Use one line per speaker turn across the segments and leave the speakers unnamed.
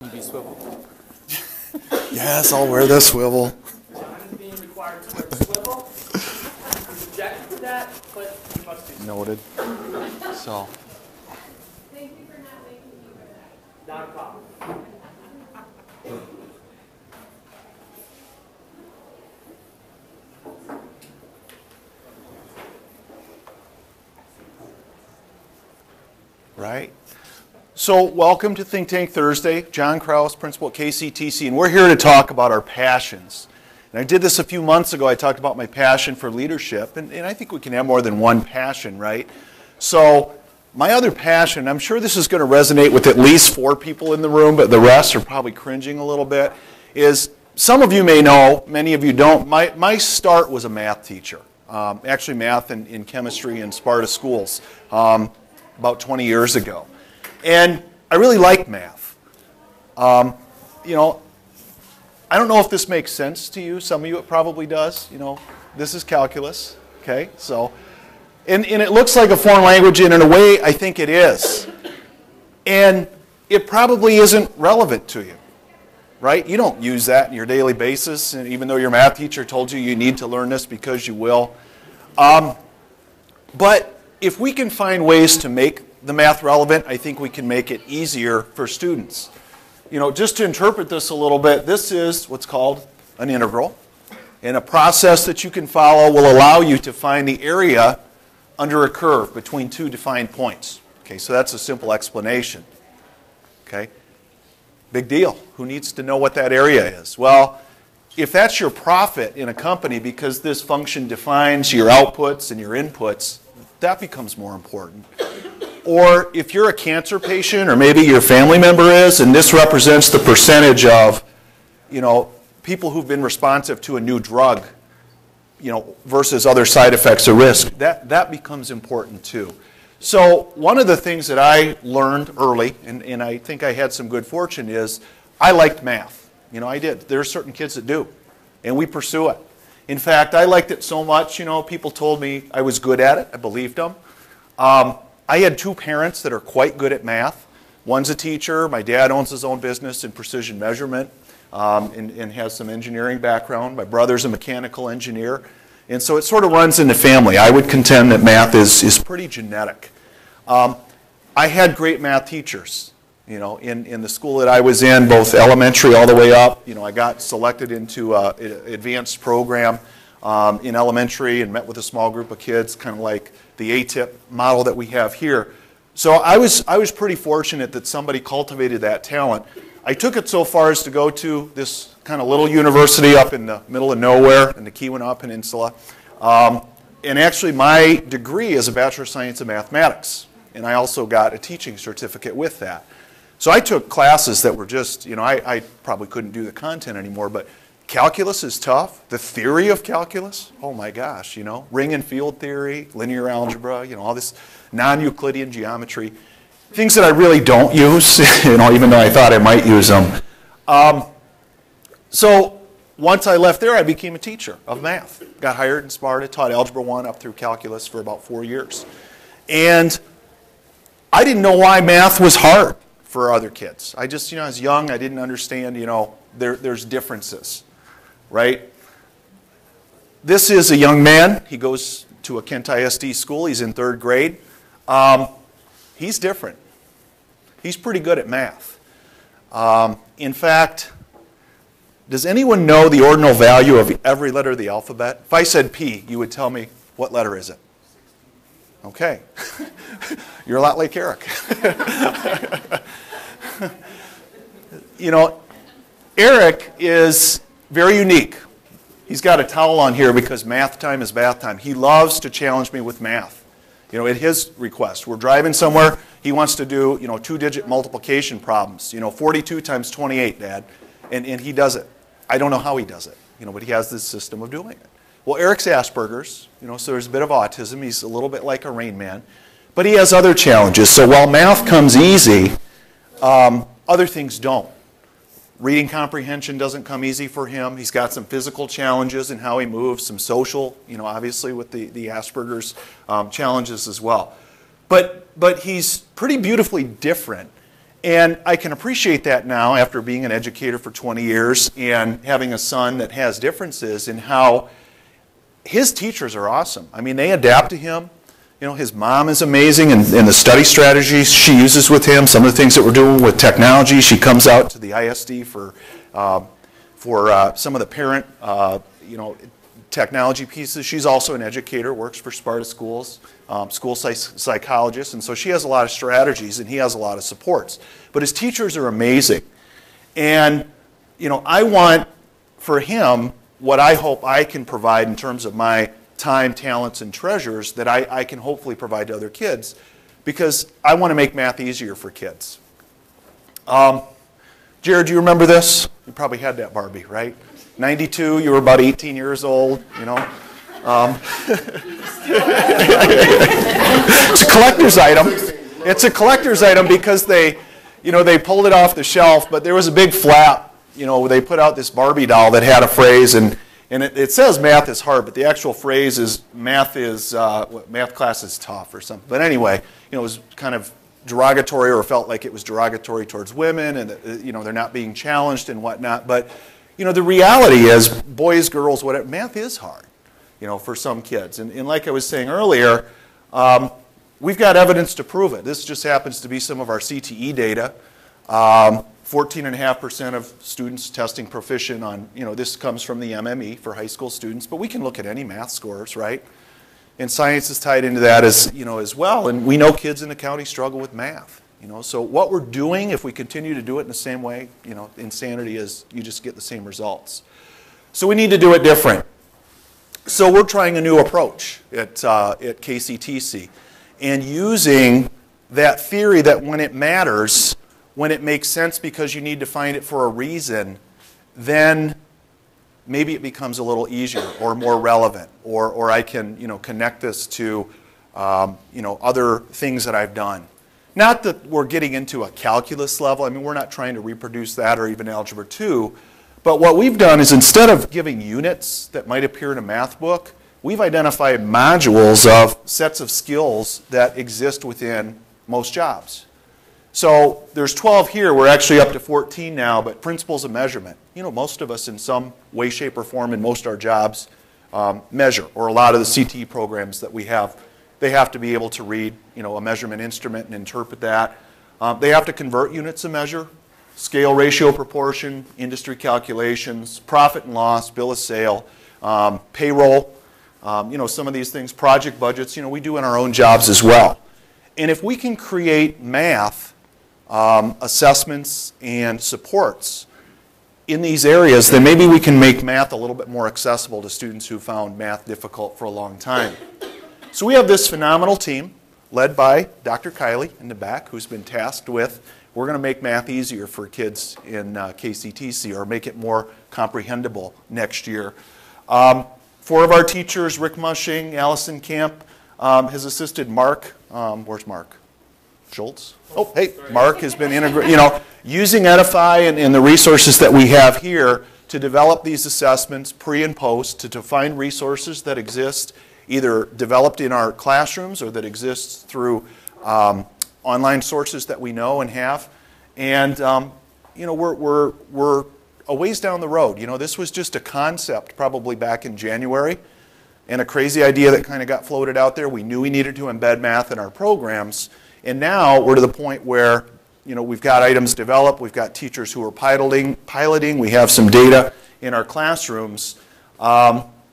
You be swivel.
Yes, I'll wear the swivel.
John is being required to wear the swivel. He's objecting to that, but he must do so.
Noted. So.
Thank you for not making me wear that.
Not a problem.
Right. So welcome to Think Tank Thursday. John Kraus, principal at KCTC, and we're here to talk about our passions. And I did this a few months ago. I talked about my passion for leadership, and I think we can have more than one passion, right? So my other passion, I'm sure this is going to resonate with at least 4 people in the room, but the rest are probably cringing a little bit, is some of you may know, many of you don't. My start was a math teacher, actually math and chemistry in Sparta schools about 20 years ago. And I really liked math. I don't know if this makes sense to you. Some of you it probably does. This is calculus, okay? So, and it looks like a foreign language, and in a way, I think it is. And it probably isn't relevant to you, right? You don't use that on your daily basis, and even though your math teacher told you need to learn this because you will. But if we can find ways to make the math relevant, I think we can make it easier for students. Just to interpret this a little bit, this is what's called an integral. And a process that you can follow will allow you to find the area under a curve between 2 defined points. Okay, so that's a simple explanation. Okay, big deal. Who needs to know what that area is? Well, if that's your profit in a company because this function defines your outputs and your inputs, that becomes more important. Or if you're a cancer patient, or maybe your family member is, and this represents the percentage of, people who've been responsive to a new drug, versus other side effects or risk, that becomes important too. So one of the things that I learned early, and I think I had some good fortune, is I liked math. I did. There are certain kids that do, and we pursue it. In fact, I liked it so much, people told me I was good at it. I believed them. I had 2 parents that are quite good at math. One's a teacher. My dad owns his own business in precision measurement and has some engineering background. My brother's a mechanical engineer. And so it sort of runs in the family. I would contend that math is pretty genetic. I had great math teachers. In the school that I was in, both elementary all the way up, I got selected into an advanced program in elementary and met with a small group of kids, kind of like the ATIP model that we have here. So I was pretty fortunate that somebody cultivated that talent. I took it so far as to go to this kind of little university up in the middle of nowhere in the Keweenaw Peninsula. And actually my degree is a Bachelor of Science in Mathematics. And I also got a teaching certificate with that. So I took classes that were just, I probably couldn't do the content anymore, but calculus is tough. The theory of calculus, oh my gosh, ring and field theory, linear algebra, all this non-Euclidean geometry. Things that I really don't use, even though I thought I might use them. So once I left there, I became a teacher of math. Got hired in Sparta, taught Algebra 1 up through calculus for about 4 years. And I didn't know why math was hard for other kids. I just, I was young, I didn't understand, there's differences, right? This is a young man. He goes to a Kent ISD school. He's in 3rd grade. He's different. He's pretty good at math. In fact, does anyone know the ordinal value of every letter of the alphabet? If I said P, you would tell me, what letter is it? Okay. You're a lot like Eric. Eric is very unique. He's got a towel on here because math time is bath time. He loves to challenge me with math. At his request. We're driving somewhere. He wants to do, 2-digit multiplication problems. 42 times 28, Dad. And he does it. I don't know how he does it, but he has this system of doing it. Well, Eric's Asperger's, so there's a bit of autism. He's a little bit like a Rain Man. But he has other challenges. So while math comes easy, other things don't. Reading comprehension doesn't come easy for him. He's got some physical challenges in how he moves, some social, obviously with the Asperger's challenges as well. But he's pretty beautifully different. And I can appreciate that now after being an educator for 20 years and having a son that has differences in how his teachers are awesome. I mean, they adapt to him. You know, his mom is amazing, and the study strategies she uses with him, some of the things that we're doing with technology. She comes out to the ISD for some of the parent, technology pieces. She's also an educator, works for Sparta Schools, school psychologist, and so she has a lot of strategies, and he has a lot of supports. But his teachers are amazing. And, I want for him what I hope I can provide in terms of my time, talents, and treasures that I can hopefully provide to other kids, because I want to make math easier for kids. Jared, do you remember this? You probably had that Barbie, right? 92, you were about 18 years old, It's a collector's item. It's a collector's item because they pulled it off the shelf, but there was a big flap. They put out this Barbie doll that had a phrase, and it says math is hard, but the actual phrase is math class is tough or something. But anyway, it was kind of derogatory, or felt like it was derogatory towards women, and they're not being challenged and whatnot. But the reality is, boys, girls, whatever, math is hard, for some kids. And like I was saying earlier, we've got evidence to prove it. This just happens to be some of our CTE data. 14.5% of students testing proficient on, this comes from the MME for high school students, but we can look at any math scores, right? And science is tied into that as well. And we know kids in the county struggle with math. So what we're doing, if we continue to do it in the same way, insanity is you just get the same results. So we need to do it different. So we're trying a new approach at KCTC, and using that theory that when it matters, when it makes sense because you need to find it for a reason, then maybe it becomes a little easier or more relevant, or I can connect this to other things that I've done. Not that we're getting into a calculus level. I mean, we're not trying to reproduce that or even Algebra 2. But what we've done is, instead of giving units that might appear in a math book, we've identified modules of sets of skills that exist within most jobs. So there's 12 here. We're actually up to 14 now, but principles of measurement. Most of us in some way, shape, or form in most of our jobs measure, or a lot of the CTE programs that we have. They have to be able to read, a measurement instrument and interpret that. They have to convert units of measure, scale, ratio, proportion, industry calculations, profit and loss, bill of sale, payroll, some of these things, project budgets, we do in our own jobs as well. And if we can create math assessments and supports in these areas, then maybe we can make math a little bit more accessible to students who found math difficult for a long time. So we have this phenomenal team led by Dr. Kiley in the back, who's been tasked with, we're going to make math easier for kids in KCTC, or make it more comprehensible next year. 4 of our teachers, Rick Mushing, Allison Camp, has assisted Mark. Where's Mark? Schultz? Oh, hey, Mark has been using Edify and the resources that we have here to develop these assessments pre and post, to find resources that exist either developed in our classrooms or that exist through online sources that we know and have. And we're a ways down the road. This was just a concept probably back in January, and a crazy idea that kind of got floated out there. We knew we needed to embed math in our programs, and now we're to the point where we've got items developed, we've got teachers who are piloting, we have some data in our classrooms,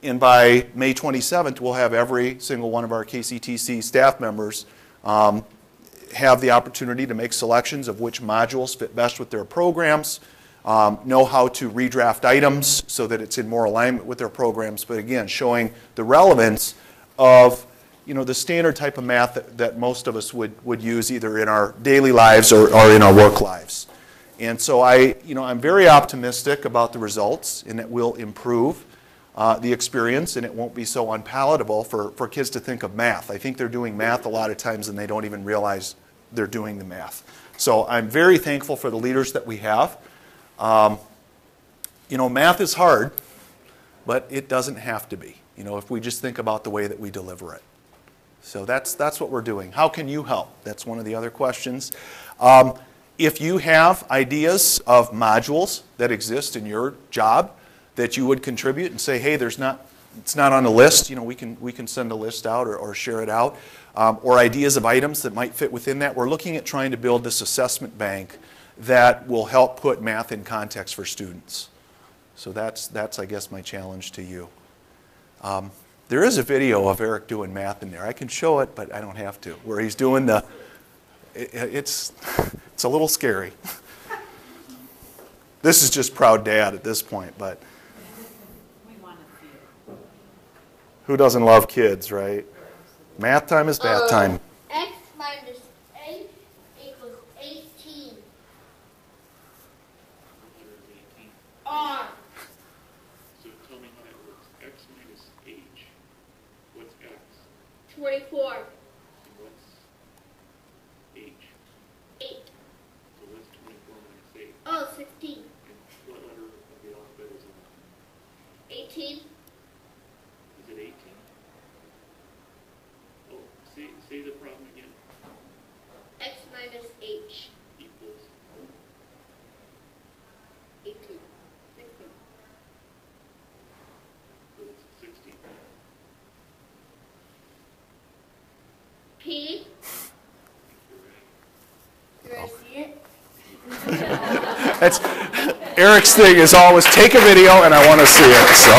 and by May 27th, we'll have every single one of our KCTC staff members have the opportunity to make selections of which modules fit best with their programs, know how to redraft items so that it's in more alignment with their programs, but again, showing the relevance of the standard type of math that most of us would use either in our daily lives or in our work lives. And so I'm very optimistic about the results, and it will improve the experience, and it won't be so unpalatable for kids to think of math. I think they're doing math a lot of times and they don't even realize they're doing the math. So I'm very thankful for the leaders that we have. Math is hard, but it doesn't have to be, if we just think about the way that we deliver it. So that's what we're doing. How can you help? That's one of the other questions. If you have ideas of modules that exist in your job that you would contribute and say, hey, it's not on the list, we can send a list out or share it out, or ideas of items that might fit within that. We're looking at trying to build this assessment bank that will help put math in context for students. So that's I guess, my challenge to you. There is a video of Eric doing math in there. I can show it, but I don't have to, where he's doing it's a little scary. This is just proud dad at this point, but who doesn't love kids, right? Math time is bath time.
X minus 8 equals 18. R.
So tell me how that works. X minus H. What's X?
24.
And what's H?
8.
So what's 24 minus 8?
Oh, 16.
And what letter of the alphabet is it?
18.
Is it 18? Oh, say the problem again.
X minus H
Equals.
18. 16.
So it's 16.
P. Do I see it?
That's Eric's thing is always take a video and I want to see it. So.